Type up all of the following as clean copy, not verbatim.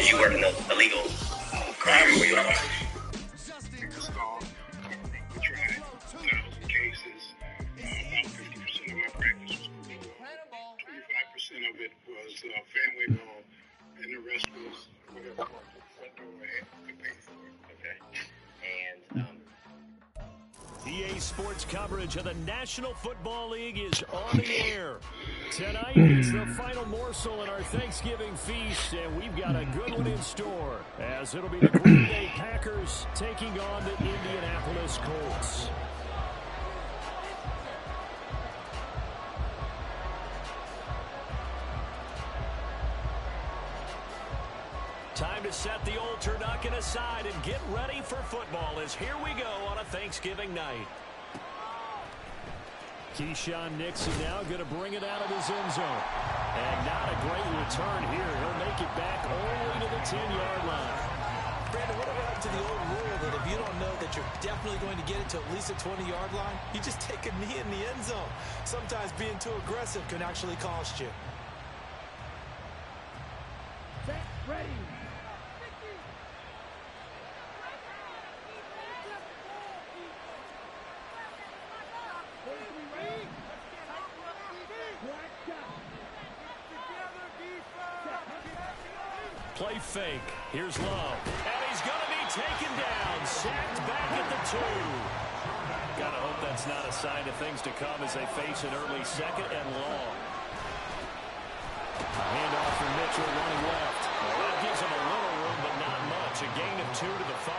you work in the illegal crime where you are? Install. We tried 1,000 cases. About 50% of my practice was criminal law. 25% of it was family law, and the rest was whatever front door had pay for it. Okay. And EA Sports coverage of the National Football League is on the air. Tonight, it's the final morsel in our Thanksgiving feast, and we've got a good one in store, as it'll be the Green Bay Packers taking on the Indianapolis Colts. Time to set the old turducken aside and get ready for football, as here we go on a Thanksgiving night. Keyshawn Nixon now going to bring it out of his end zone. And not a great return here. He'll make it back only to the 10-yard line. Brandon, whatever happened to the old rule that if you don't know that you're definitely going to get it to at least a 20-yard line, you just take a knee in the end zone. Sometimes being too aggressive can actually cost you. Set, ready. Play fake. Here's Love. And he's going to be taken down. Sacked back at the 2. Gotta hope that's not a sign of things to come as they face an early second and long. A handoff from Mitchell running left. Well, that gives him a little room, but not much. A gain of 2 to the 5.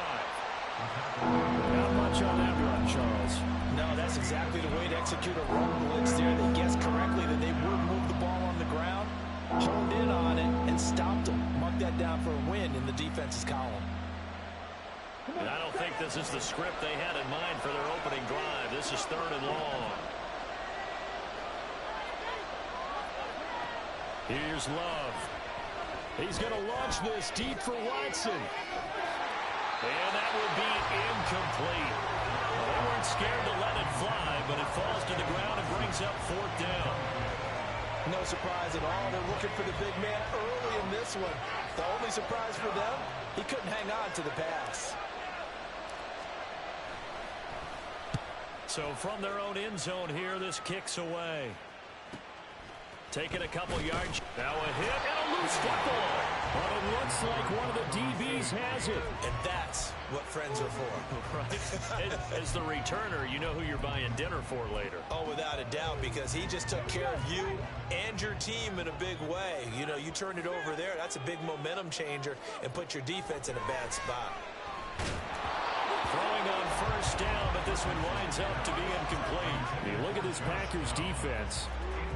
Not much on that run, Charles. No, that's exactly the way to execute a run blitz there. They guessed correctly that they would move the ball on the ground, honed in on it, and stopped them. Mark that down for a win in the defense's column. And I don't think this is the script they had in mind for their opening drive. This is 3rd and long. Here's Love. He's going to launch this deep for Watson. And that will be incomplete. Well, they weren't scared to let it fly, but it falls to the ground and brings up 4th down. No surprise at all. They're looking for the big man early in this one. The only surprise for them, he couldn't hang on to the pass. So from their own end zone here, this kicks away. Taking a couple yards. Now a hit and a loose football. But it looks like one of the DBs has it. And that's what friends are for. Right. As the returner, you know who you're buying dinner for later. Oh, without a doubt, because he just took care of you and your team in a big way. You know, you turned it over there. That's a big momentum changer and put your defense in a bad spot. Throwing on 1st down, but this one winds up to be incomplete. You look at this Packers defense.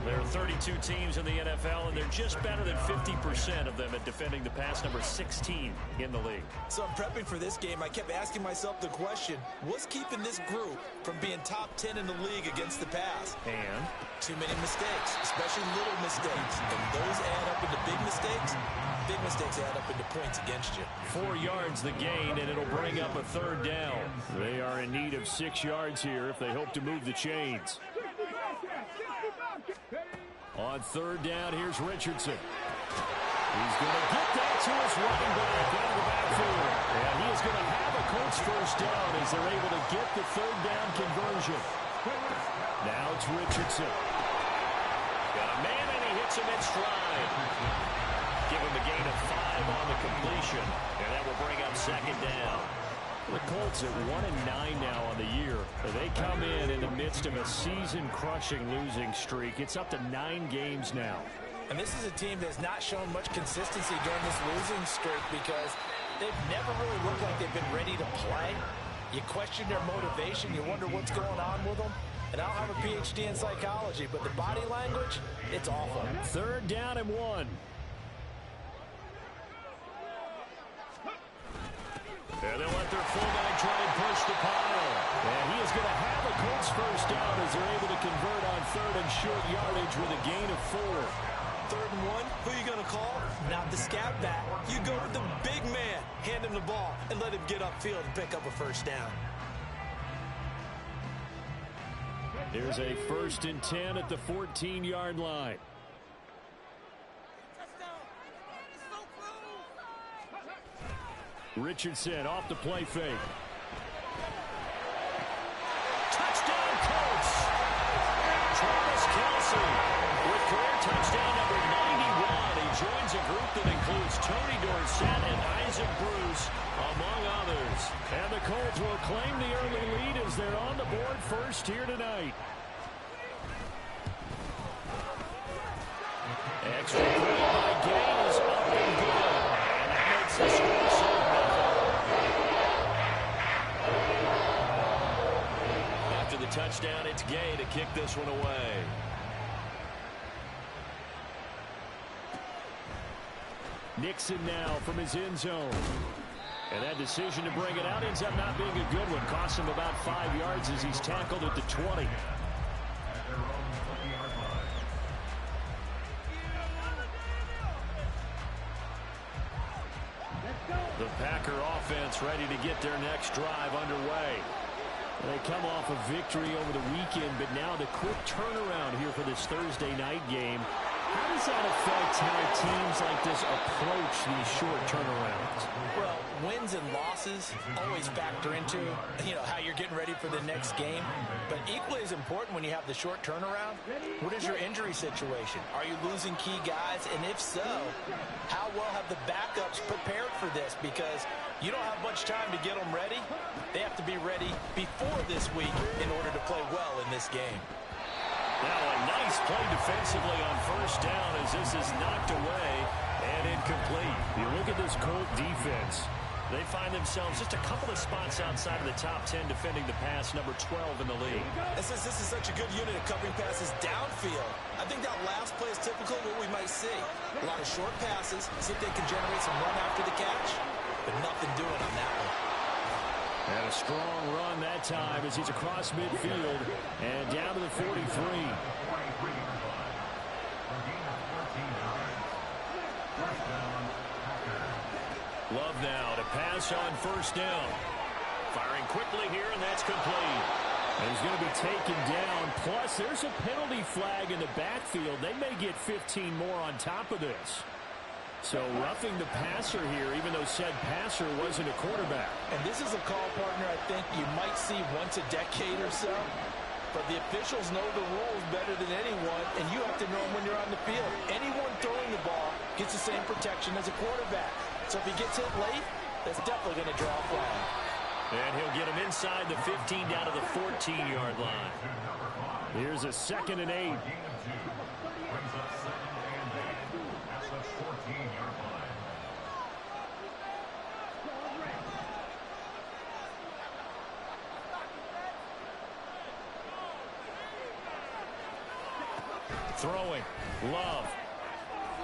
There are 32 teams in the NFL, and they're just better than 50% of them at defending the pass, number 16 in the league. So I'm prepping for this game. I kept asking myself the question, what's keeping this group from being top 10 in the league against the pass? And? Too many mistakes, especially little mistakes. And those add up into big mistakes. Big mistakes add up into points against you. 4 yards the gain, and it'll bring up a 3rd down. They are in need of 6 yards here if they hope to move the chains. On 3rd down, here's Richardson. He's going to get that to his running back out of the backfield. And he is going to have a Colts 1st down as they're able to get the 3rd down conversion. Now it's Richardson. Got a man, and he hits him in stride. Give him a gain of 5 on the completion. And that will bring up 2nd down. The Colts at 1-9 now on the year. They come in the midst of a season-crushing losing streak. It's up to 9 games now. And this is a team that's not shown much consistency during this losing streak because they've never really looked like they've been ready to play. You question their motivation. You wonder what's going on with them. And I don't have a PhD in psychology, but the body language, it's awful. 3rd down and 1. And they'll let their fullback try and push the pile. And he is going to have a Colts 1st down as they're able to convert on 3rd and short yardage with a gain of 4. 3rd and 1, who are you going to call? Not the scat back. You go with the big man. Hand him the ball and let him get upfield and pick up a 1st down. Here's a 1st and 10 at the 14-yard line. Richardson off the play fake. Touchdown, Colts. Travis Kelce with career touchdown number 91. He joins a group that includes Tony Dorsett and Isaac Bruce, among others. And the Colts will claim the early lead as they're on the board first here tonight. Extra point by Gay is up and good. And that makes the score 7-0. After the touchdown, it's Gay to kick this one away. Nixon now from his end zone. And that decision to bring it out ends up not being a good one. Costs him about 5 yards as he's tackled at the 20. The Packer offense ready to get their next drive underway. They come off a victory over the weekend, but now the quick turnaround here for this Thursday night game. How does that affect how teams like this approach these short turnarounds? Well, wins and losses always factor into, how you're getting ready for the next game. But equally as important when you have the short turnaround, what is your injury situation? Are you losing key guys? And if so, how well have the backups prepared for this? Because you don't have much time to get them ready. They have to be ready before this week in order to play well in this game. Now a nice play defensively on first down as this is knocked away and incomplete. You look at this Colt defense. They find themselves just a couple of spots outside of the top 10 defending the pass, number 12 in the league. And since this is such a good unit of covering passes downfield, I think that last play is typical of what we might see. A lot of short passes, see if they can generate some run after the catch, but nothing doing on that one. And a strong run that time as he's across midfield and down to the 43. Love now to pass on first down. Firing quickly here, and that's complete. And he's going to be taken down. Plus, there's a penalty flag in the backfield. They may get 15 more on top of this. So roughing the passer here, even though said passer wasn't a quarterback. And this is a call, partner, I think you might see once a decade or so. But the officials know the rules better than anyone, and you have to know them when you're on the field. Anyone throwing the ball gets the same protection as a quarterback. So if he gets hit late, that's definitely going to draw a flag. And he'll get him inside the 15 down to the 14-yard line. Here's a 2nd and 8. Throwing, Love.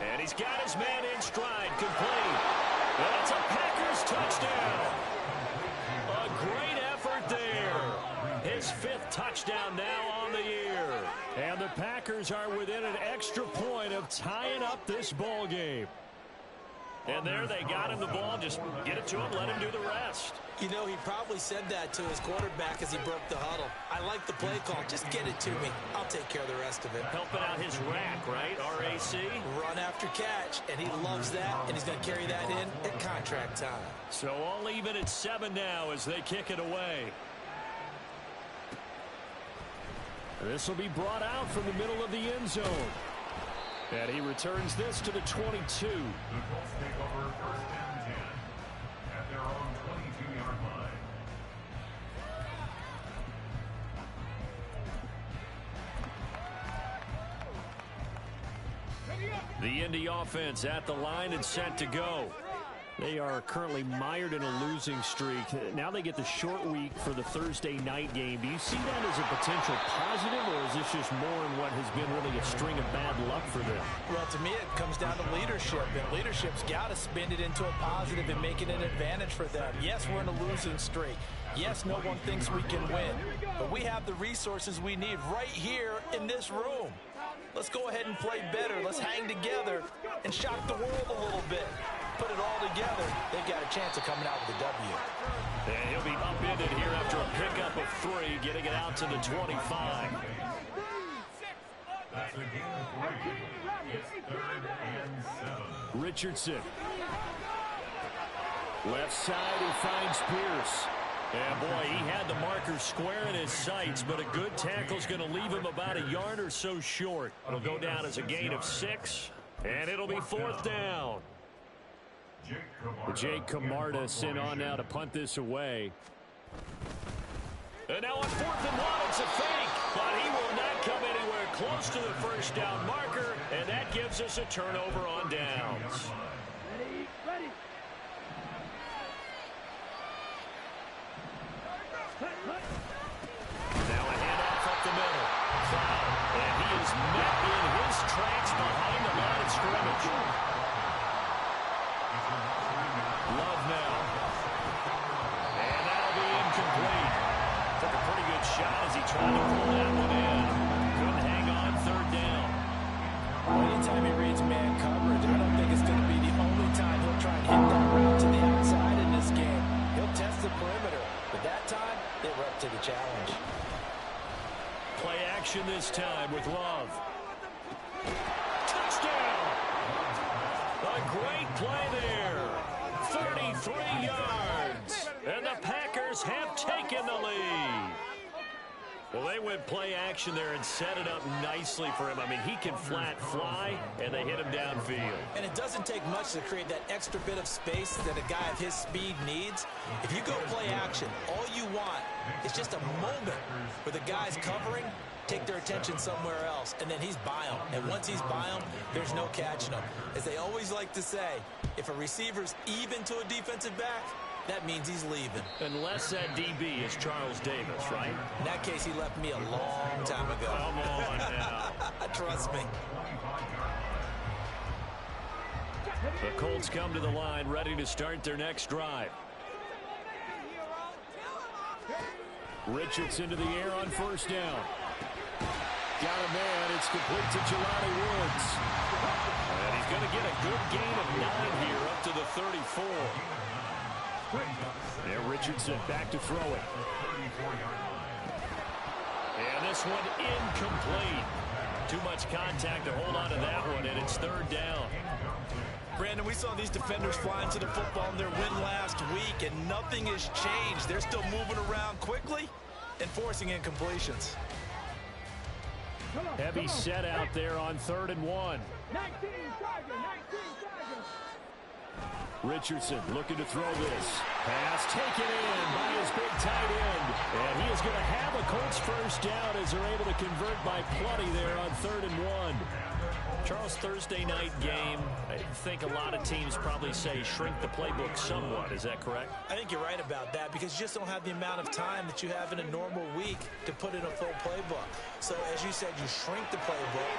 And he's got his man in stride, complete. And it's a Packers touchdown. A great effort there. His 5th touchdown now on the year. And the Packers are within an extra point of tying up this ball game. And there they got him the ball. Just get it to him, let him do the rest. He probably said that to his quarterback as he broke the huddle. I like the play call. Just get it to me. I'll take care of the rest of it. Helping out his rack, right? RAC. Run after catch, and he loves that, and he's going to carry that in at contract time. So all even at 7 now as they kick it away. This will be brought out from the middle of the end zone. And he returns this to the 22. The Colts take over 1st and 10 at their own 22-yard line. The Indy offense at the line and set to go. They are currently mired in a losing streak. Now they get the short week for the Thursday night game. Do you see that as a potential positive, or is this just more in what has been really a string of bad luck for them? Well, to me, it comes down to leadership, and leadership's got to spin it into a positive and make it an advantage for them. Yes, we're in a losing streak. Yes, no one thinks we can win, but we have the resources we need right here in this room. Let's go ahead and play better. Let's hang together and shock the world a little bit. Put it all together, they've got a chance of coming out with a W. And he'll be upended here after a pickup of 3, getting it out to the 25. That's a gain of 3. It's 3rd and 7. Richardson. Left side, he finds Pierce. And, boy, he had the marker square in his sights, but a good tackle's going to leave him about a yard or so short. It'll go down as a gain of 6, and it'll be 4th down. Jake Camarda sent on now to punt this away. And now on 4th and 1, it's a fake, but he will not come anywhere close to the first down marker, and that gives us a turnover on downs. Ready. Now a handoff up the middle. Foul. And he is met in his tracks behind the line of scrimmage. Love now. And that'll be incomplete. Took a pretty good shot as he tried to pull that one in. Couldn't hang on 3rd down. Well, anytime he reads man coverage, I don't think it's going to be the only time he'll try and hit that route to the outside in this game. He'll test the perimeter, but that time, they were up to the challenge. Play action this time with Love. Touchdown! A great play there. 33 yards. And the Packers have taken the lead. Well, they went play action there and set it up nicely for him. I mean, he can flat fly, and they hit him downfield. And it doesn't take much to create that extra bit of space that a guy of his speed needs. If you go play action, all you want is just a moment where the guy's covering, take their attention somewhere else, and then he's by him. And once he's by him, there's no catching him. As they always like to say, if a receiver's even to a defensive back, that means he's leaving. Unless that DB is Charles Davis, right? In that case, he left me a long time ago. Come on now. Trust me. The Colts come to the line ready to start their next drive. Richardson to the air on 1st down. Got a man. It's complete to Jelani Woods. And he's going to get a good gain of 9 here up to the 34. And Richardson back to throw it. And this one incomplete. Too much contact to hold on to that one, and it's 3rd down. Brandon, we saw these defenders fly into the football in their win last week, and nothing has changed. They're still moving around quickly and forcing incompletions. Heavy set out there on 3rd and 1. 19 Charger. Richardson looking to throw this. Pass taken in by his big tight end. And he is going to have a Colts first down as they're able to convert by plenty there on 3rd and 1. Charles, Thursday night game, I think a lot of teams probably say shrink the playbook somewhat. Is that correct? I think you're right about that because you just don't have the amount of time that you have in a normal week to put in a full playbook. So, as you said, you shrink the playbook,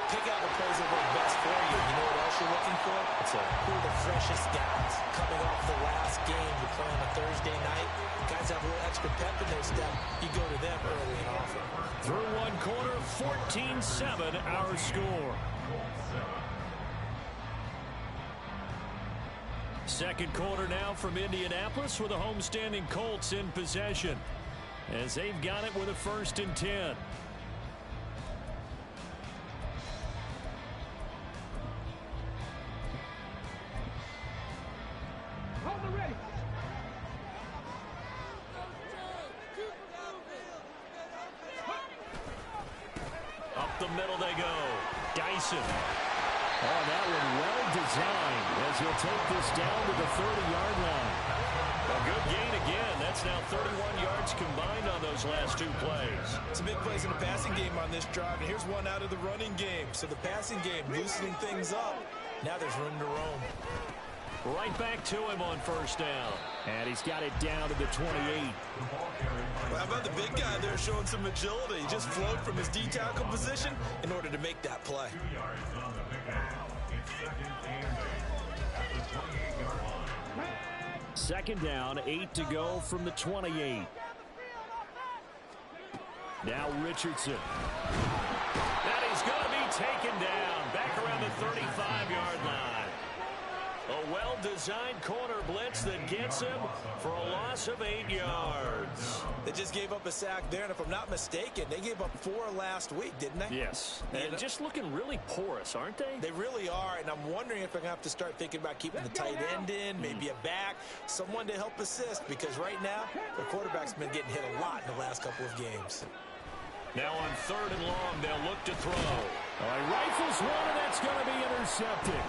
pick out the plays that work best for you. You know what else you're looking for? Who are the freshest guys coming off the last game you play on a Thursday night? Guys have a little extra pep in their step. You go to them early and often. Through one quarter, 14-7 our score. Second quarter now from Indianapolis with the homestanding Colts in possession as they've got it with a 1st and 10. Ready. Up the middle they go. Dyson. Oh, that one well designed as he'll take this down to the 30-yard line. A good gain again. That's now 31 yards combined on those last 2 plays. Some big plays in the passing game on this drive, and here's one out of the running game. So the passing game loosening things up. Now there's room to roam. Right back to him on 1st down. And he's got it down to the 28. Well, how about the big guy there showing some agility? He just flowed from his D-tackle position in order to make that play. Second down, 8 to go from the 28. Now Richardson. That is going to be taken down back around the 35-yard line. A well well-designed corner blitz that gets him for a loss of 8 yards. They just gave up a sack there, and if I'm not mistaken, they gave up 4 last week, didn't they? Yes. And just looking really porous, aren't they? They really are, and I'm wondering if I'm going to have to start thinking about keeping the tight end in, maybe a back, someone to help assist, because right now, the quarterback's been getting hit a lot in the last couple of games. Now on 3rd and long, they'll look to throw. He rifles one, and that's going to be intercepted.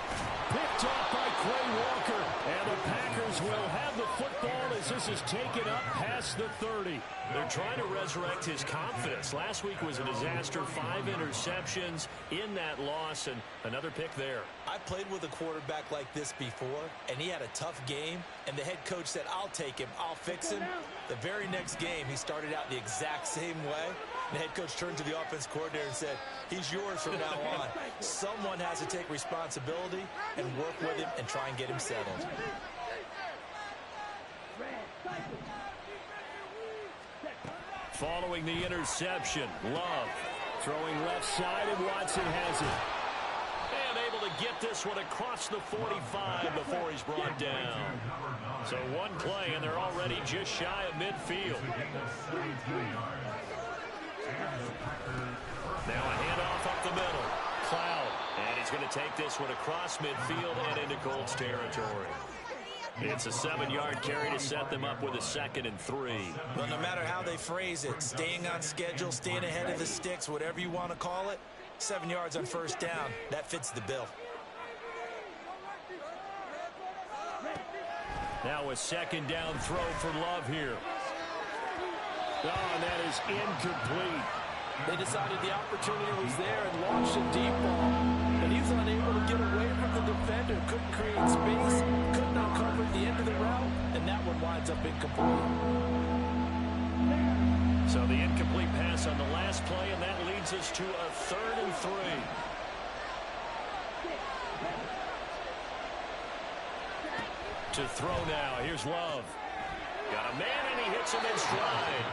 Picked off by Quay Walker. And the Packers will have the football as this is taken up past the 30. They're trying to resurrect his confidence. Last week was a disaster. 5 interceptions in that loss, and another pick there. I played with a quarterback like this before, and he had a tough game, and the head coach said, I'll take him, I'll fix him. The very next game, he started out the exact same way. The head coach turned to the offense coordinator and said, he's yours from now on. Someone has to take responsibility and work with him and try and get him settled. Following the interception, Love throwing left side, and Watson has it. And able to get this one across the 45 before he's brought down. So one play, and they're already just shy of midfield. Now a handoff up the middle. Cloud. And he's going to take this one across midfield and into Colts territory. It's a 7-yard carry to set them up with a 2nd and 3. Well, no matter how they phrase it, staying on schedule, staying ahead of the sticks, whatever you want to call it, 7 yards on 1st down, that fits the bill. Now a 2nd down throw for Love here. Oh, and that is incomplete. They decided the opportunity was there and launched a deep ball. And he was unable to get away from the defender. Couldn't create space, couldn't uncover at the end of the route, and that one winds up incomplete. So the incomplete pass on the last play, and that leads us to a 3rd and 3. To throw now, here's Love. Got a man, and he hits him in stride.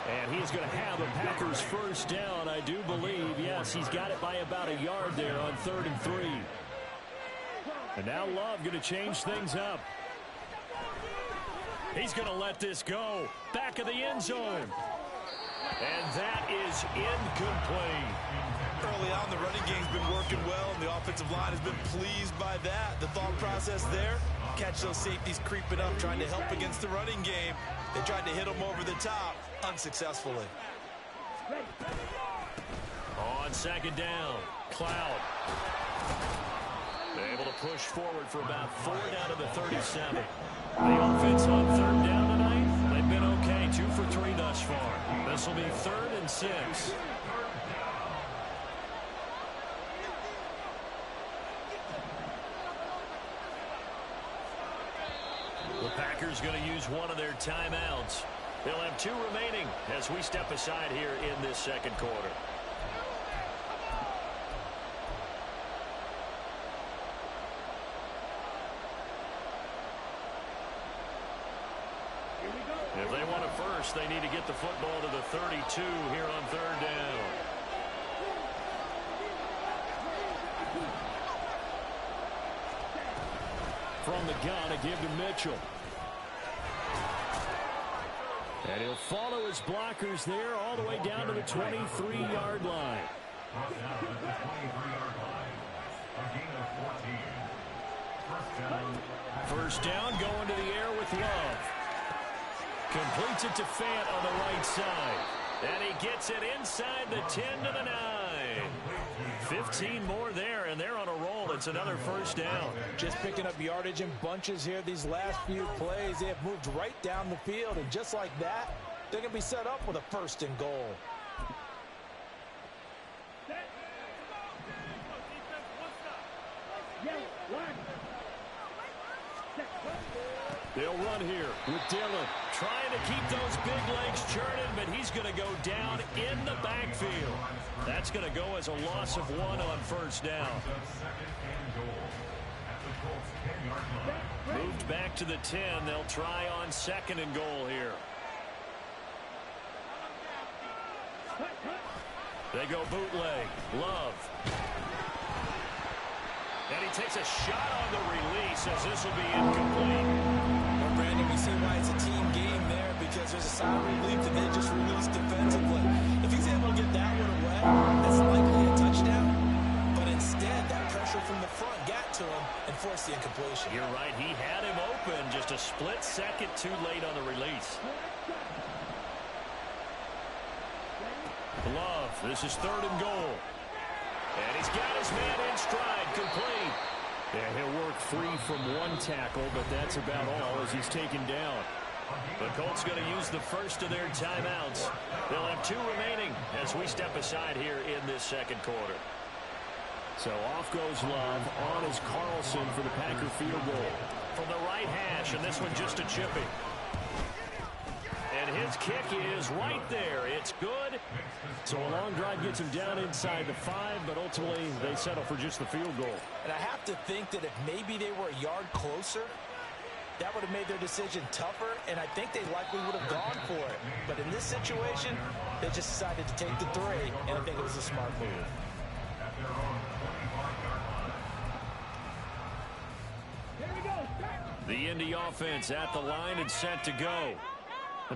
And he's going to have the Packers 1st down, I do believe. Yes, he's got it by about a yard there on 3rd and 3. And now Love going to change things up. He's going to let this go. Back of the end zone. And that is incomplete. Early on, the running game's been working well, and the offensive line has been pleased by that. The thought process there, catch those safeties creeping up, trying to help against the running game. They tried to hit them over the top, unsuccessfully. On 2nd down, Cloud. They're able to push forward for about 4 down to the 37. The offense on 3rd down tonight, they've been okay, 2 for 3 thus far. This will be 3rd and 6. The Packers going to use one of their timeouts. They'll have 2 remaining as we step aside here in this 2nd quarter. If they want it first, they need to get the football to the 32 here on 3rd down. From the gun, a give to Mitchell. And he'll follow his blockers there all the way down to the 23-yard line. First down, going to the air with Love. Completes it to Fant on the right side. And he gets it inside the 10 to the 9. 15 more there, and they're on a roll. It's another first down. Just picking up yardage in bunches here these last few plays. They have moved right down the field, and just like that, they're going to be set up with a 1st and goal. They'll run here with Dillon. Trying to keep those big legs churning, but he's going to go down in the backfield. That's going to go as a loss of 1 on 1st down. Moved back to the 10. They'll try on 2nd and goal here. They go bootleg. Love. And he takes a shot on the release, says this will be incomplete. Well, Brandon, we see why it's a team game there, because there's a sign of relief that they just released defensively. If he's able to get that one away, that's likely a touchdown. But instead, that pressure from the front got to him and forced the incompletion. You're right. He had him open, just a split second too late on the release. Glove. This is 3rd and goal. And he's got his man in stride, complete. Yeah, he'll work free from one tackle, but that's about all as he's taken down. The Colts going to use the first of their timeouts. They'll have 2 remaining as we step aside here in this second quarter. So off goes Love. On is Carlson for the Packer field goal. From the right hash, and this one just a chipping. And his kick is right there. It's good. So a long drive gets him down inside the 5, but ultimately they settle for just the field goal. And I have to think that if maybe they were a yard closer, that would have made their decision tougher, and I think they likely would have gone for it. But in this situation, they just decided to take the 3, and I think it was a smart move. The Indy offense at the line and set to go.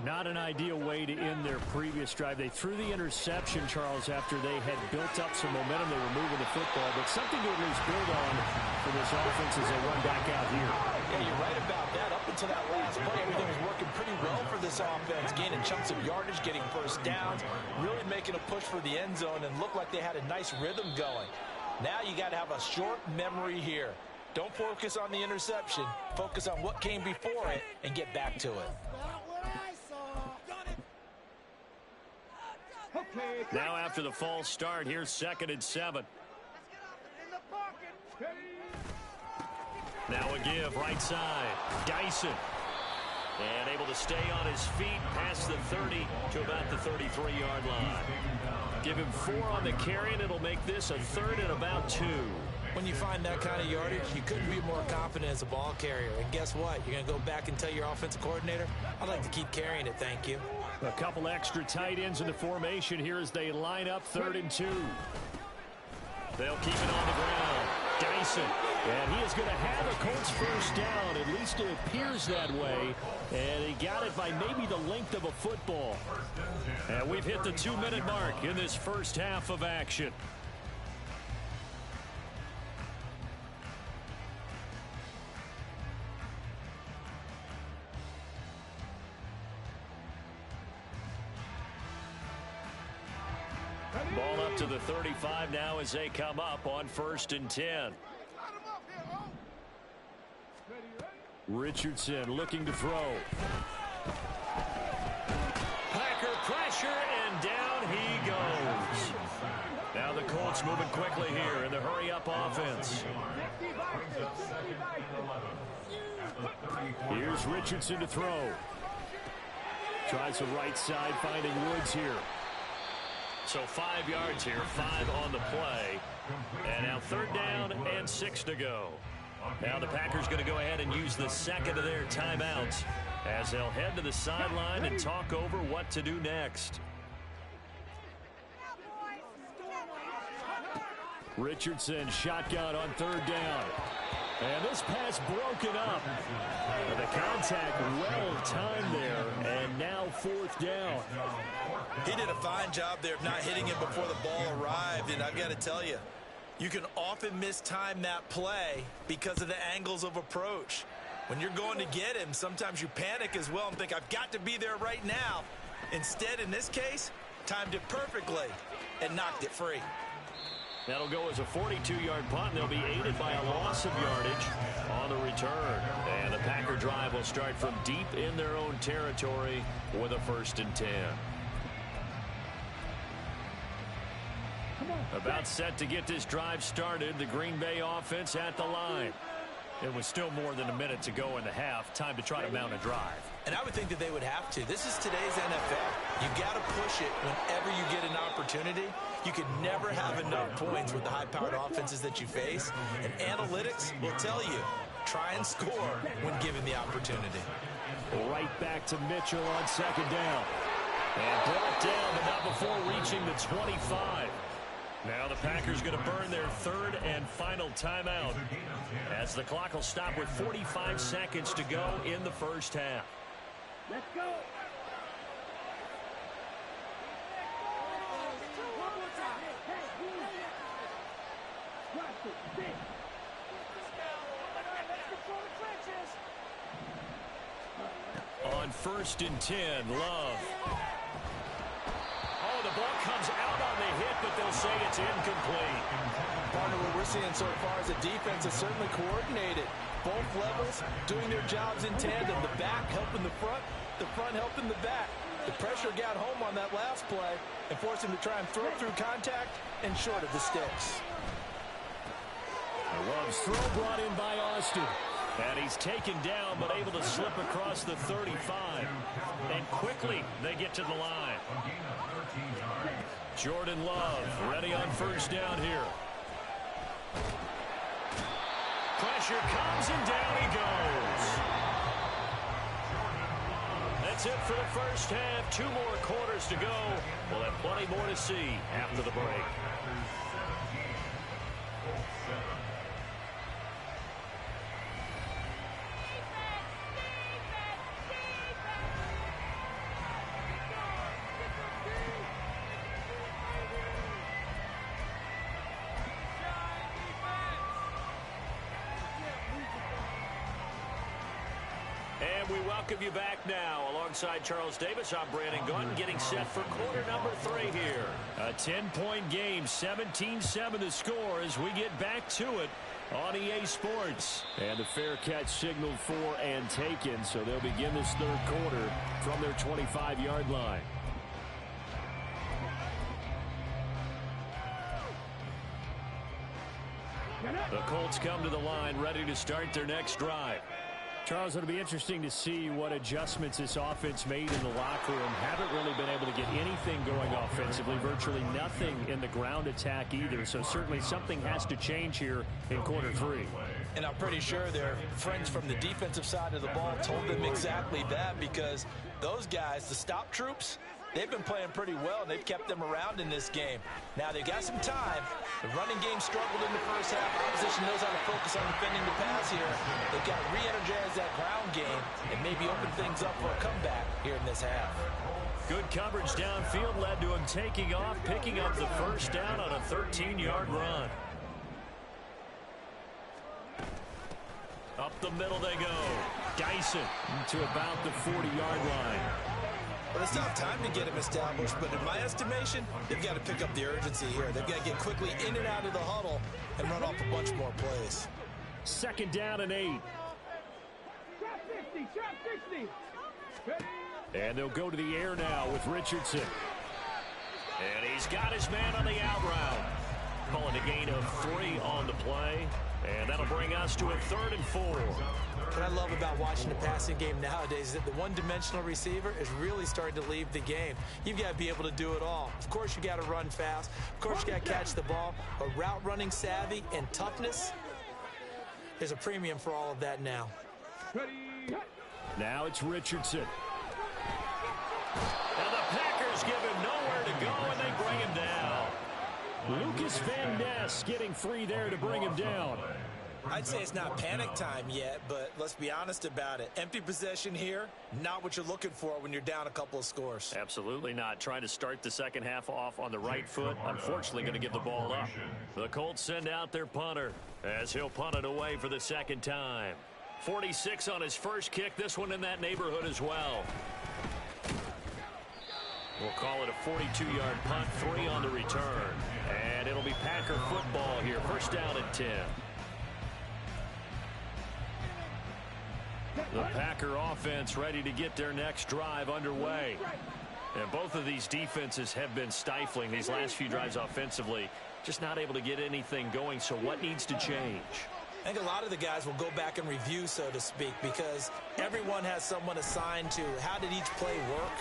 Not an ideal way to end their previous drive. They threw the interception, Charles, after they had built up some momentum. They were moving the football, but something to at least build on for this offense as they run back out here. Yeah, you're right about that. Up until that last play, everything was working pretty well for this offense, gaining chunks of yardage, getting first downs, really making a push for the end zone, and looked like they had a nice rhythm going. Now you got to have a short memory here. Don't focus on the interception. Focus on what came before it and get back to it. Now after the false start, here's 2nd and 7. Now a give, right side. Dyson. And able to stay on his feet past the 30 to about the 33-yard line. Give him 4 on the carry, and it'll make this a 3rd and about 2. When you find that kind of yardage, you couldn't be more confident as a ball carrier. And guess what? You're going to go back and tell your offensive coordinator, I'd like to keep carrying it, thank you. A couple extra tight ends in the formation here as they line up 3rd and 2. They'll keep it on the ground. Dyson. And he is going to have a Colts first down. At least it appears that way. And he got it by maybe the length of a football. And we've hit the 2-minute mark in this first half of action. Ball up to the 35 now as they come up on 1st and 10. Richardson looking to throw. Packer pressure, and down he goes. Now the Colts moving quickly here in the hurry-up offense. Here's Richardson to throw. Tries the right side, finding Woods here. So 5 yards here, 5 on the play. And now 3rd down and 6 to go. Now the Packers going to go ahead and use the second of their timeouts as they'll head to the sideline and talk over what to do next. Richardson shotgun on 3rd down. And this pass broken up. And the contact well timed there, and now 4th down. He did a fine job there of not hitting him before the ball arrived, and I've got to tell you, you can often mistime that play because of the angles of approach. When you're going to get him, sometimes you panic as well and think, I've got to be there right now. Instead, in this case, timed it perfectly and knocked it free. That'll go as a 42-yard punt, and they'll be aided by a loss of yardage on the return. And the Packer drive will start from deep in their own territory with a 1st and 10. About set to get this drive started, the Green Bay offense at the line. It was still more than a minute to go in the half. Time to try to mount a drive. And I would think that they would have to. This is today's NFL. You got to push it whenever you get an opportunity. You can never have enough points with the high-powered offenses that you face. And analytics will tell you, try and score when given the opportunity. Right back to Mitchell on 2nd down. And brought down, but not before reaching the 25. Now the Packers going to burn their third and final timeout as the clock will stop with 45 seconds to go in the first half. Let's go. On 1st and 10, Love. Oh, the ball comes out on the hit, but they'll say it's incomplete. Partner, what we're seeing so far is the defense is certainly coordinated. Both levels doing their jobs in tandem. The back helping the front helping the back. The pressure got home on that last play and forced him to try and throw through contact and short of the sticks. Love's throw brought in by Austin. And he's taken down, but able to slip across the 35. And quickly, they get to the line. Jordan Love ready on 1st down here. Pressure comes, and down he goes. That's it for the first half. 2 more quarters to go. We'll have plenty more to see after the break. And we welcome you back now. Alongside Charles Davis, I'm Brandon Gunn, getting set for quarter number 3 here. A 10-point game, 17-7 to score as we get back to it on EA Sports. And a fair catch signaled for and taken, so they'll begin this 3rd quarter from their 25-yard line. The Colts come to the line, ready to start their next drive. Charles, it'll be interesting to see what adjustments this offense made in the locker room. Haven't really been able to get anything going offensively, virtually nothing in the ground attack either. So certainly something has to change here in quarter 3. And I'm pretty sure their friends from the defensive side of the ball told them exactly that, because those guys, the stop troops, they've been playing pretty well, and they've kept them around in this game. Now, they've got some time. The running game struggled in the first half. Opposition knows how to focus on defending the pass here. They've got to re-energize that ground game and maybe open things up for a comeback here in this half. Good coverage downfield led to him taking off, picking up the first down on a 13-yard run. Up the middle they go. Dyson to about the 40-yard line. Well, it's not time to get him established, but in my estimation, they've got to pick up the urgency here. They've got to get quickly in and out of the huddle and run off a bunch more plays. 2nd down and 8. Shot 60, shot 60. Ready. And they'll go to the air now with Richardson. And he's got his man on the out route. Calling a gain of 3 on the play. And that'll bring us to a 3rd and 4. What I love about watching the passing game nowadays is that the one-dimensional receiver is really starting to leave the game. You've got to be able to do it all. Of course, you got to run fast. Of course, you got to catch the ball. But route running savvy and toughness, there's a premium for all of that now. Ready. Now it's Richardson. And the Packers give him nowhere to go, and they bring him down. Lucas Van Ness getting free there to bring him down. I'd say it's not panic time yet, but let's be honest about it. Empty possession here, not what you're looking for when you're down a couple of scores. Absolutely not. Trying to start the second half off on the right foot. Unfortunately, going to give the ball up. The Colts send out their punter as he'll punt it away for the 2nd time. 46 on his first kick. This one in that neighborhood as well. We'll call it a 42-yard punt, 3 on the return. And it'll be Packer football here. 1st down and 10. The Packer offense ready to get their next drive underway. And both of these defenses have been stifling these last few drives offensively. Just not able to get anything going, so what needs to change? I think a lot of the guys will go back and review, so to speak, because everyone has someone assigned to how did each play work.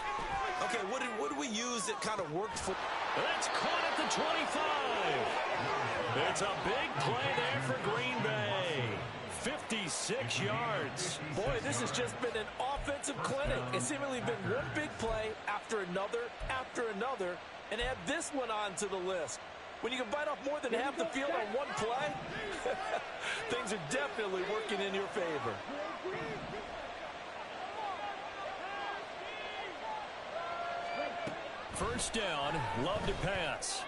Okay, what did we use that kind of worked for? That's caught at the 25. It's a big play there for Green Bay. 56 yards. Boy, this has just been an offensive clinic. It's seemingly been one big play after another, and add this one onto the list. When you can bite off more than half the field on one play, things are definitely working in your favor. First down, Love to pass.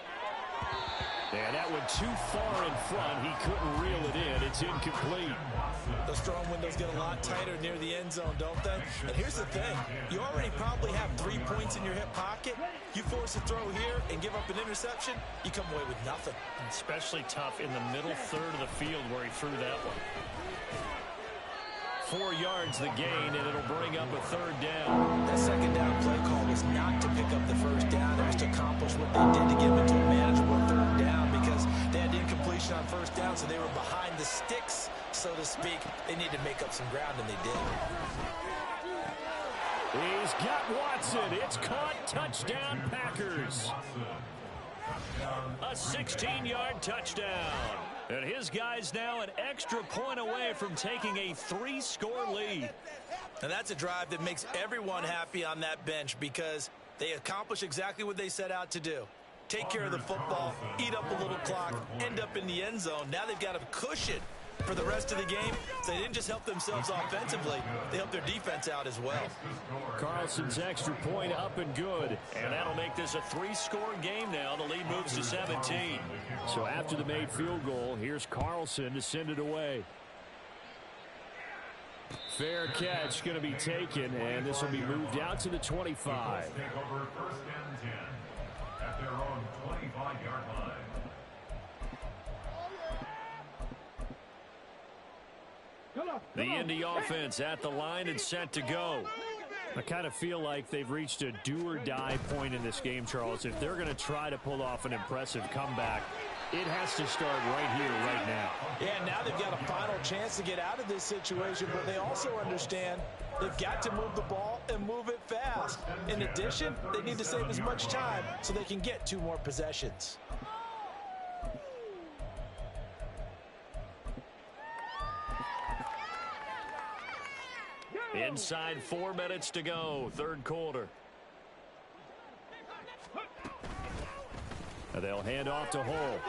And that went too far in front. He couldn't reel it in. It's incomplete. Those throwing windows get a lot tighter near the end zone, don't they? And here's the thing. You already probably have 3 points in your hip pocket. You force a throw here and give up an interception, you come away with nothing. Especially tough in the middle third of the field where he threw that one. 4 yards the gain, and it'll bring up a third down. That second down play call was not to pick up the first down. It was to accomplish what they did to get them into a manageable third down because they had incompletion on first down, so they were behind the sticks, so to speak. They needed to make up some ground, and they did. He's got Watson. It's caught. Touchdown, Packers. A 16-yard touchdown. And his guy's now an extra point away from taking a 3-score lead. And that's a drive that makes everyone happy on that bench because they accomplish exactly what they set out to do. Take care of the football, eat up a little clock, end up in the end zone. Now they've got a cushion for the rest of the game. So they didn't just help themselves offensively, they helped their defense out as well. Carlson's extra point up and good. And that'll make this a 3-score game now. The lead moves to 17. So after the made field goal, here's Carlson to send it away. Fair catch going to be taken, and this will be moved out to the 25. At their own 25-yard line. The Indy offense at the line and set to go. I kind of feel like they've reached a do-or-die point in this game, Charles. If they're going to try to pull off an impressive comeback, it has to start right here, right now. Yeah, now they've got a final chance to get out of this situation, but they also understand they've got to move the ball and move it fast. In addition, they need to save as much time so they can get 2 more possessions. Inside 4 minutes to go, third quarter. They'll hand off to Hull.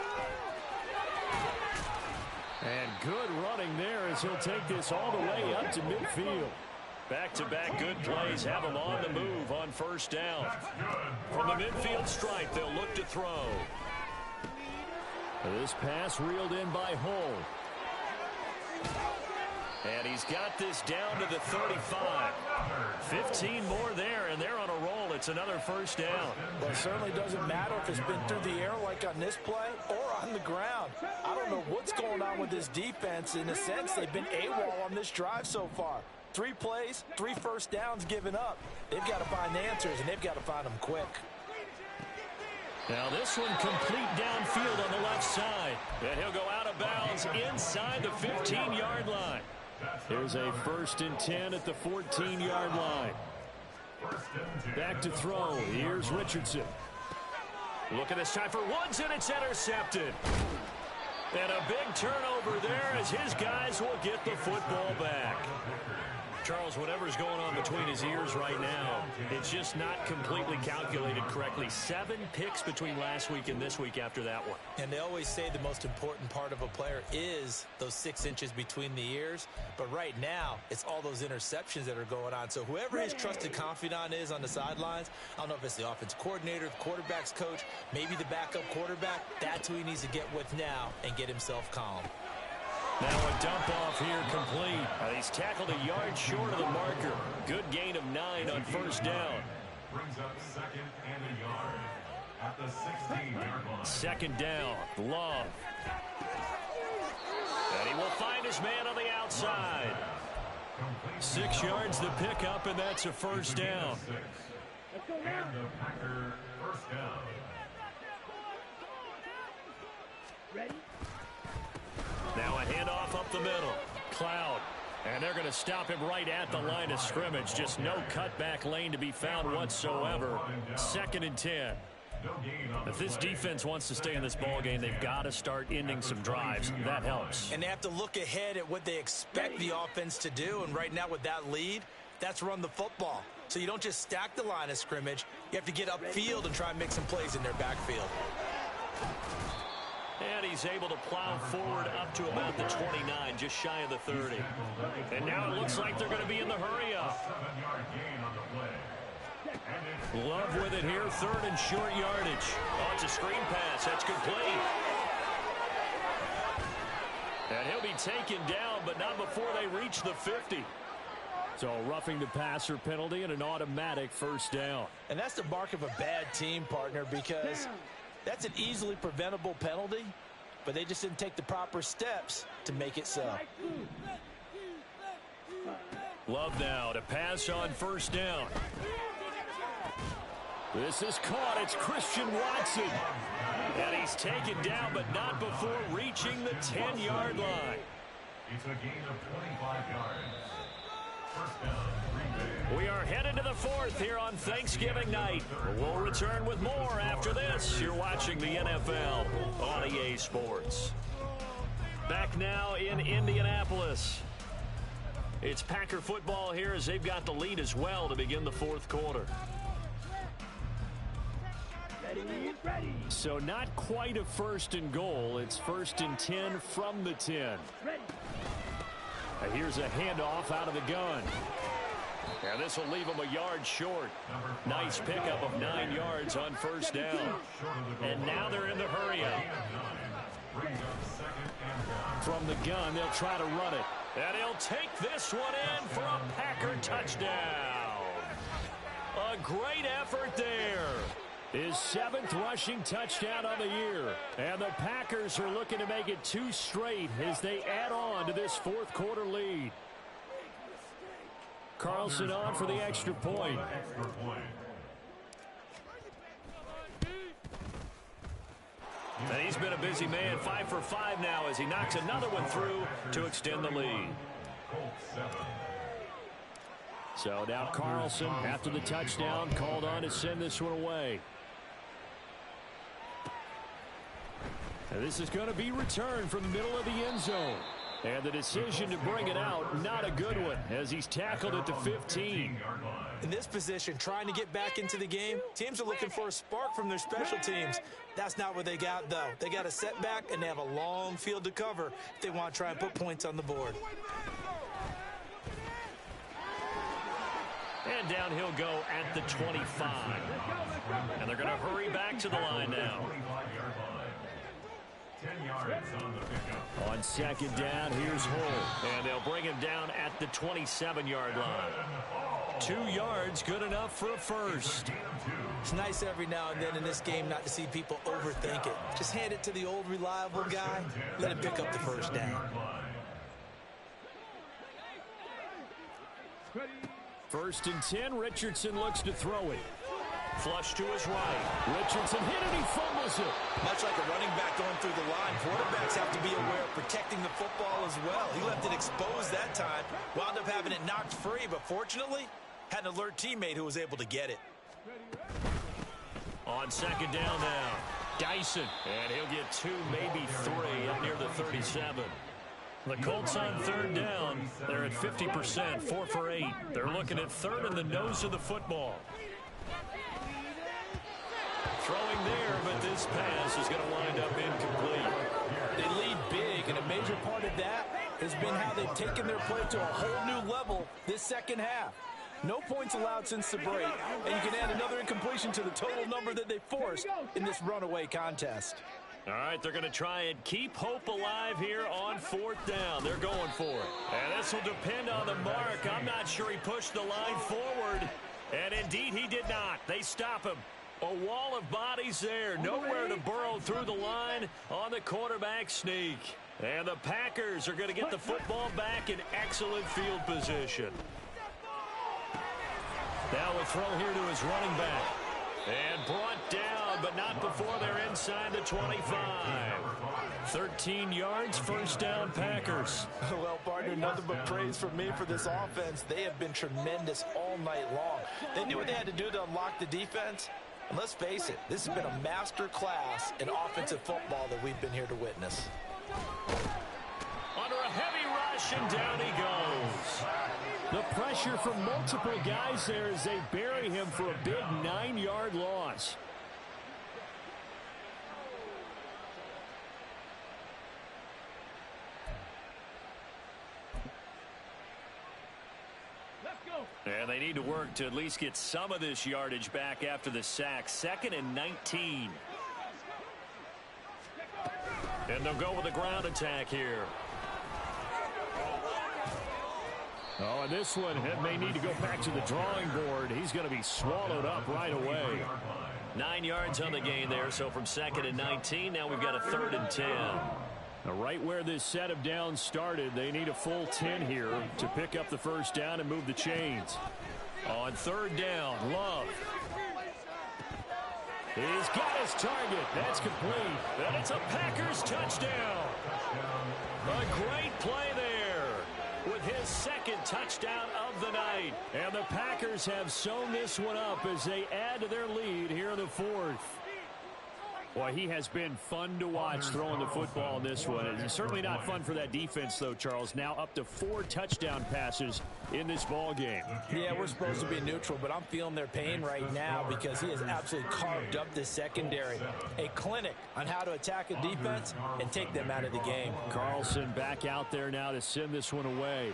And good running there as he'll take this all the way up to midfield. Back-to-back good plays have him on the move on first down. From the midfield stripe, they'll look to throw. This pass reeled in by Hull. And he's got this down to the 35. 15 more there, and they're on a roll. It's another first down. Well, it certainly doesn't matter if it's been through the air like on this play or on the ground. I don't know what's going on with this defense. In a sense, they've been AWOL on this drive so far. 3 plays, 3 first downs given up. They've got to find answers, and they've got to find them quick. Now this one complete downfield on the left side. And he'll go out of bounds inside the 15-yard line. Here's a 1st and 10 at the 14-yard line. Back to throw. Here's Richardson. Look at this time for Woods, and it's intercepted. And a big turnover there as his guys will get the football back. Charles, whatever's going on between his ears right now, it's just not completely calculated correctly. 7 picks between last week and this week after that one. And they always say the most important part of a player is those 6 inches between the ears. But right now, it's all those interceptions that are going on. So whoever his trusted confidant is on the sidelines, I don't know if it's the offense coordinator, the quarterback's coach, maybe the backup quarterback, that's who he needs to get with now and get himself calm. Now a dump off here complete. He's tackled a yard short of the marker. Good gain of 9 on first down. Brings up 2nd and a yard at the 16-yard line. 2nd down, Love. And he will find his man on the outside. 6 yards the pickup, and that's a first down. And the Packer first down. Ready? Now a handoff up the middle. Cloud. And they're going to stop him right at the line of scrimmage. Just no cutback lane to be found whatsoever. 2nd and 10. If this defense wants to stay in this ballgame, they've got to start ending some drives. That helps. And they have to look ahead at what they expect the offense to do. And right now with that lead, that's run the football. So you don't just stack the line of scrimmage. You have to get upfield and try and make some plays in their backfield. And he's able to plow forward up to about the 29, just shy of the 30. And now it looks like they're going to be in the hurry-up. Love with it here, 3rd and short yardage. Oh, it's a screen pass. That's complete. And he'll be taken down, but not before they reach the 50. So roughing the passer penalty and an automatic 1st down. And that's the mark of a bad team, partner, because that's an easily preventable penalty, but they just didn't take the proper steps to make it so. Love now to pass on 1st down. This is caught. It's Christian Watson. And he's taken down, but not before reaching the 10-yard line. It's a gain of 25 yards. 1st down, Green Bay. We are headed to the 4th here on Thanksgiving night. We'll return with more after this. You're watching the NFL on EA Sports. Back now in Indianapolis. It's Packer football here as they've got the lead as well to begin the 4th quarter. Ready. So not quite a 1st and goal. It's 1st and 10 from the 10. Ready. Here's a handoff out of the gun. And this will leave him a yard short. Nice pickup of 9 yards on 1st down. And now they're in the hurry-up. From the gun, they'll try to run it. And he'll take this one in for a Packer touchdown. A great effort there. His 7th rushing touchdown on the year. And the Packers are looking to make it 2 straight as they add on to this 4th quarter lead. Carlson on for the extra point. And he's been a busy man, 5 for 5 now as he knocks another one through to extend the lead. So now Carlson, after the touchdown, called on to send this one away. And this is going to be returned from the middle of the end zone. And the decision to bring it out, not a good one, as he's tackled at the 15. In this position, trying to get back into the game, teams are looking for a spark from their special teams. That's not what they got, though. They got a setback, and they have a long field to cover if they want to try and put points on the board. And down he'll go at the 25. And they're going to hurry back to the line now. 10 yards on the pickup. On 2nd down, here's Hull. And they'll bring him down at the 27-yard line. 2 yards, good enough for a 1st. It's nice every now and then in this game not to see people overthink it. Just hand it to the old reliable guy. Let him pick up the 1st down. 1st and 10, Richardson looks to throw it. Flush to his right. Richardson hit it, he fumbles it. Much like a running back going through the line, quarterbacks have to be aware of protecting the football as well. He left it exposed that time, wound up having it knocked free, but fortunately, had an alert teammate who was able to get it. On 2nd down now, Dyson. And he'll get 2, maybe 3 up near the 37. The Colts on 3rd down. They're at 50%, 4 for 8. They're looking at 3rd in the nose of the football. Throwing there, but this pass is going to wind up incomplete. They lead big, and a major part of that has been how they've taken their play to a whole new level this 2nd half. No points allowed since the break, and you can add another incompletion to the total number that they forced in this runaway contest. All right, they're going to try and keep hope alive here on 4th down. They're going for it. And this will depend on the mark. I'm not sure he pushed the line forward. And indeed, he did not. They stop him. A wall of bodies there. Nowhere to burrow through the line on the quarterback sneak. And the Packers are going to get the football back in excellent field position. Now we'll throw here to his running back. And brought down, but not before they're inside the 25. 13 yards, 1st down Packers. Well, partner, nothing but praise from me for this offense. They have been tremendous all night long. They knew what they had to do to unlock the defense. And let's face it, this has been a master class in offensive football that we've been here to witness. Under a heavy rush, and down he goes. The pressure from multiple guys there as they bury him for a big 9-yard loss. And they need to work to at least get some of this yardage back after the sack. 2nd and 19. And they'll go with a ground attack here. Oh, and this one may need to go back to the drawing board. He's going to be swallowed up right away. 9 yards on the gain there, so from 2nd and 19, now we've got a 3rd and 10. Now, right where this set of downs started, they need a full 10 here to pick up the first down and move the chains. On 3rd down, Love. He's got his target. That's complete. And it's a Packers touchdown. A great play there with his 2nd touchdown of the night. And the Packers have sewn this one up as they add to their lead here in the 4th. Boy, he has been fun to watch throwing the football in this one. It's certainly not fun for that defense, though, Charles. Now up to 4 touchdown passes in this ball game. Yeah, we're supposed to be neutral, but I'm feeling their pain right now because he has absolutely carved up this secondary. A clinic on how to attack a defense and take them out of the game. Carlson back out there now to send this one away.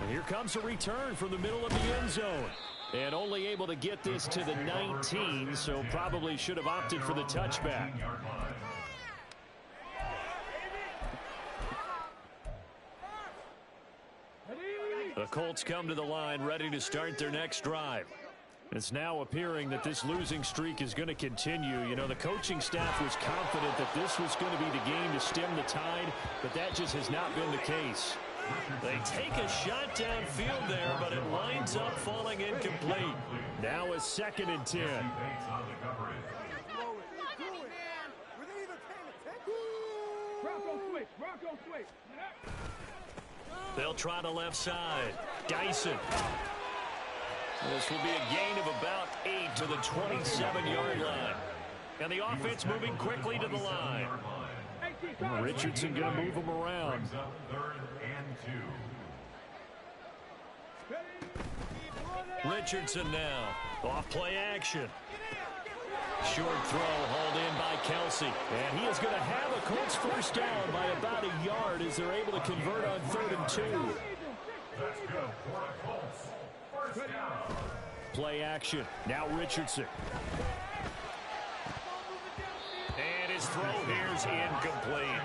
And here comes a return from the middle of the end zone. And only able to get this to the 19, so probably should have opted for the touchback. The Colts come to the line ready to start their next drive. It's now appearing that this losing streak is going to continue. You know, the coaching staff was confident that this was going to be the game to stem the tide, but that just has not been the case. They take a shot downfield there, but it winds up falling incomplete. Now a 2nd and 10. They'll try the left side. Dyson. This will be a gain of about 8 to the 27-yard line. And the offense moving quickly to the line. Richardson going to move him around. Richardson now. Off play action. Short throw hauled in by Kelsey. And he is going to have a Colts first down by about a yard as they're able to convert on 3rd and 2. That's good for the Colts. First down. Play action. Now Richardson. And his throw here's incomplete.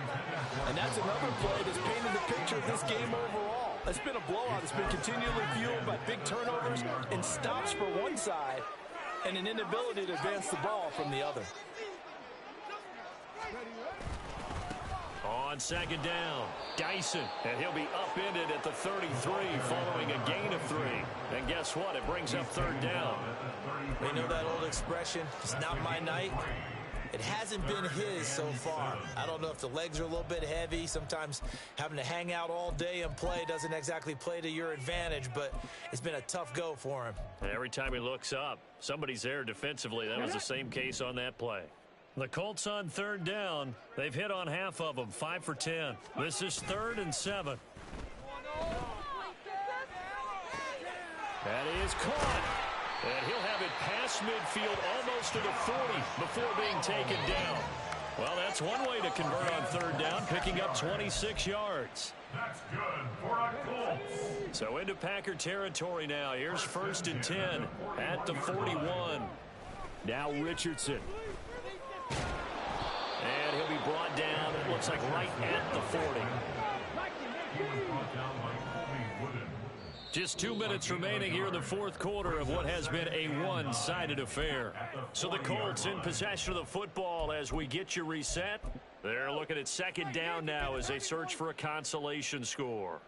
And that's another play that's painted the picture of this game overall. It's been a blowout. It's been continually fueled by big turnovers and stops for one side and an inability to advance the ball from the other. On 2nd down, Dyson, and he'll be upended at the 33 following a gain of 3. And guess what? It brings up 3rd down. We know that old expression, it's not my night. It hasn't been his so far. I don't know if the legs are a little bit heavy. Sometimes having to hang out all day and play doesn't exactly play to your advantage, but it's been a tough go for him. And every time he looks up, somebody's there defensively. That was the same case on that play. The Colts on 3rd down. They've hit on half of them, 5 for 10. This is 3rd and 7. That is caught. And he'll have it past midfield almost to the 40 before being taken down. Well, that's one way to convert on 3rd down, picking up 26 yards. That's good for a Colts. So into Packer territory now. Here's 1st and 10 at the 41. Now Richardson. And he'll be brought down, it looks like right at the 40. Just 2 minutes remaining here in the 4th quarter of what has been a one-sided affair. So the Colts in possession of the football as we get you reset. They're looking at 2nd down now as they search for a consolation score.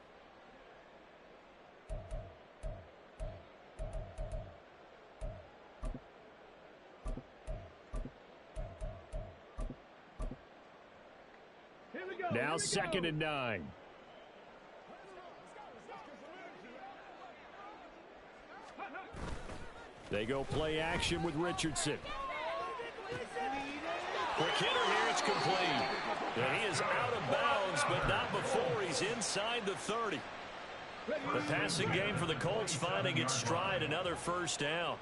Now 2nd and 9. They go play action with Richardson. Quick hitter here, it's complete. And he is out of bounds, but not before he's inside the 30. The passing game for the Colts finding its stride, another first down.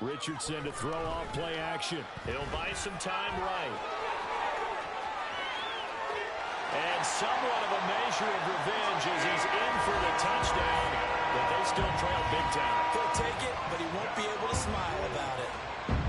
Richardson to throw off play action. He'll buy some time right. And getting somewhat of a measure of revenge as he's in for the touchdown, but they still trail big time. He'll take it, but he won't be able to smile about it.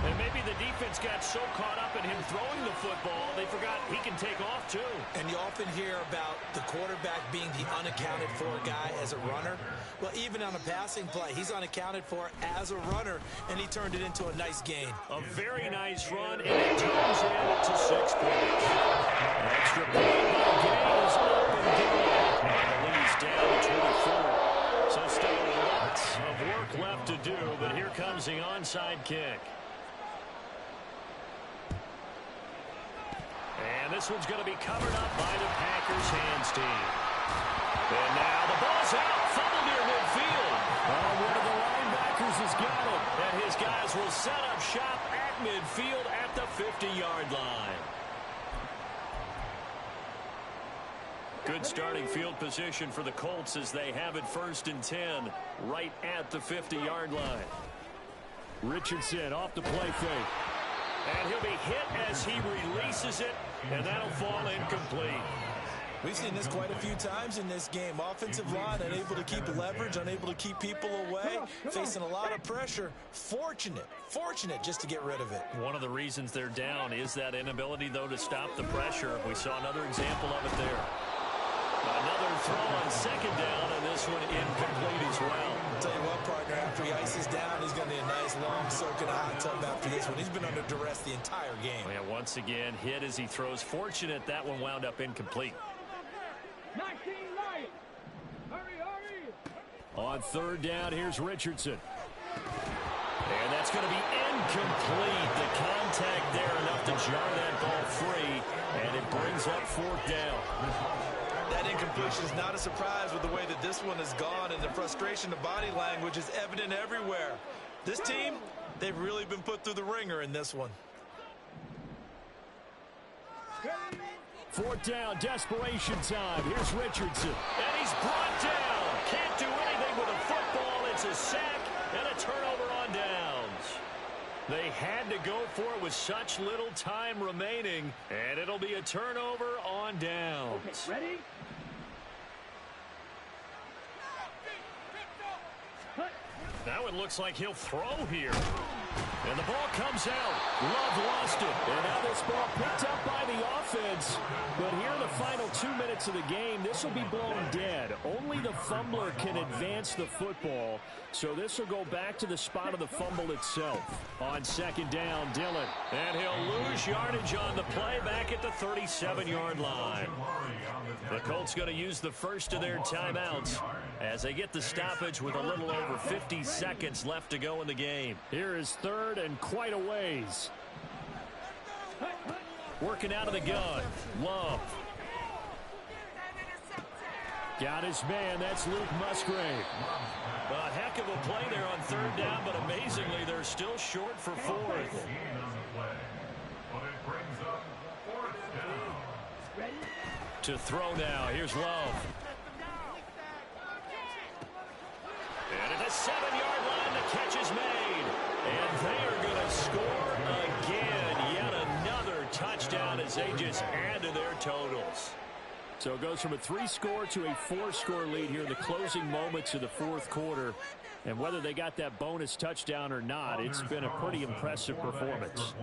And maybe the defense got so caught up in him throwing the football, they forgot he can take off too. And you often hear about the quarterback being the unaccounted for guy as a runner. Well, even on a passing play, he's unaccounted for as a runner, and he turned it into a nice gain. A very nice run, and it turns into 6 points. An extra point by Gaines up and good. And the lead's down to 24. So still lots of work left to do, but here comes the onside kick. And this one's going to be covered up by the Packers hands team. And now the ball's out, fumbled near midfield. Oh, one of the linebackers has got it. And his guys will set up shop at midfield at the 50-yard line. Good starting field position for the Colts as they have it 1st and 10 right at the 50-yard line. Richardson off the play fake. And he'll be hit as he releases it, and that'll fall incomplete. We've seen this quite a few times in this game. Offensive line unable to keep leverage, unable to keep people away, facing a lot of pressure. Fortunate just to get rid of it. One of the reasons they're down is that inability, though, to stop the pressure. We saw another example of it there. Another throw on 2nd down, and this one incomplete as well. I'll tell you what, partner, after he ices down, he's going to need a nice long soak in a hot tub after this one. He's been under duress the entire game. Yeah, once again, hit as he throws. Fortunate that one wound up incomplete. 19 Lions. Hurry, hurry. On 3rd down, here's Richardson. And that's going to be incomplete. The contact there enough to jar that ball free, and it brings up 4th down. That incompletion is not a surprise with the way that this one has gone, and the frustration, the body language is evident everywhere. This team, they've really been put through the ringer in this one. 4th down, desperation time. Here's Richardson. And he's brought down. Can't do anything with a football. It's a sack and a turnover on downs. They had to go for it with such little time remaining, and it'll be a turnover on downs. Okay, ready? Now it looks like he'll throw here. And the ball comes out. Love lost it. And now this ball picked up by the offense. But here in the final 2 minutes of the game, this will be blown dead. Only the fumbler can advance the football. So this will go back to the spot of the fumble itself. On 2nd down, Dillon. And he'll lose yardage on the play back at the 37-yard line. The Colts going to use the first of their timeouts as they get the stoppage with a little over 50 seconds left to go in the game. Here is 3rd and quite a ways. Working out of the gun. Love. Got his man. That's Luke Musgrave. A heck of a play there on 3rd down, but amazingly, they're still short for 4th. To throw now. Here's Love. And at the 7-yard line, the catch is made. And they are going to score again. Yet another touchdown as they just add to their totals. So it goes from a 3-score to a 4-score lead here in the closing moments of the 4th quarter. And whether they got that bonus touchdown or not, it's been a pretty impressive performance.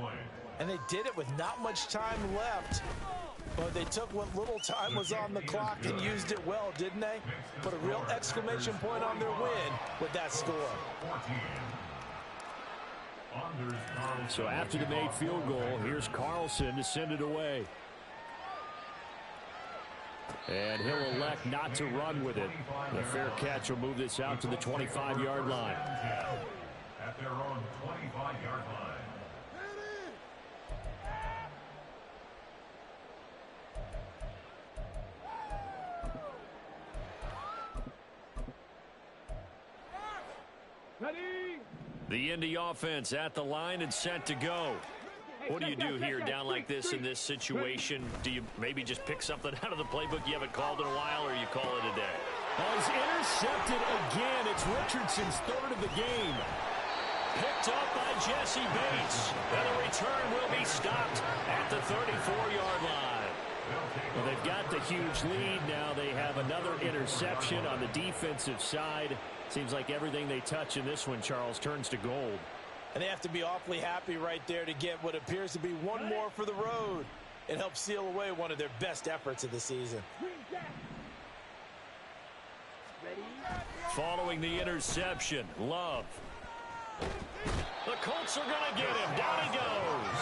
And they did it with not much time left. But they took what little time was on the clock and used it well, didn't they? Put a real exclamation point on their win with that score. So after the made field goal, here's Carlson to send it away. And he'll elect not to run with it. The fair catch will move this out to the 25-yard line. At their own 25-yard line. The Indy offense at the line and set to go. What do you do here down like this in this situation? Do you maybe just pick something out of the playbook you haven't called in a while, or you call it a day? Oh, he's intercepted again. It's Richardson's 3rd of the game. Picked up by Jesse Bates. And the return will be stopped at the 34-yard line. Well, they've got the huge lead. Now they have another interception on the defensive side. Seems like everything they touch in this one, Charles, turns to gold. And they have to be awfully happy right there to get what appears to be one more for the road. It helps seal away one of their best efforts of the season. Following the interception, Love. The Colts are going to get him. Down he goes.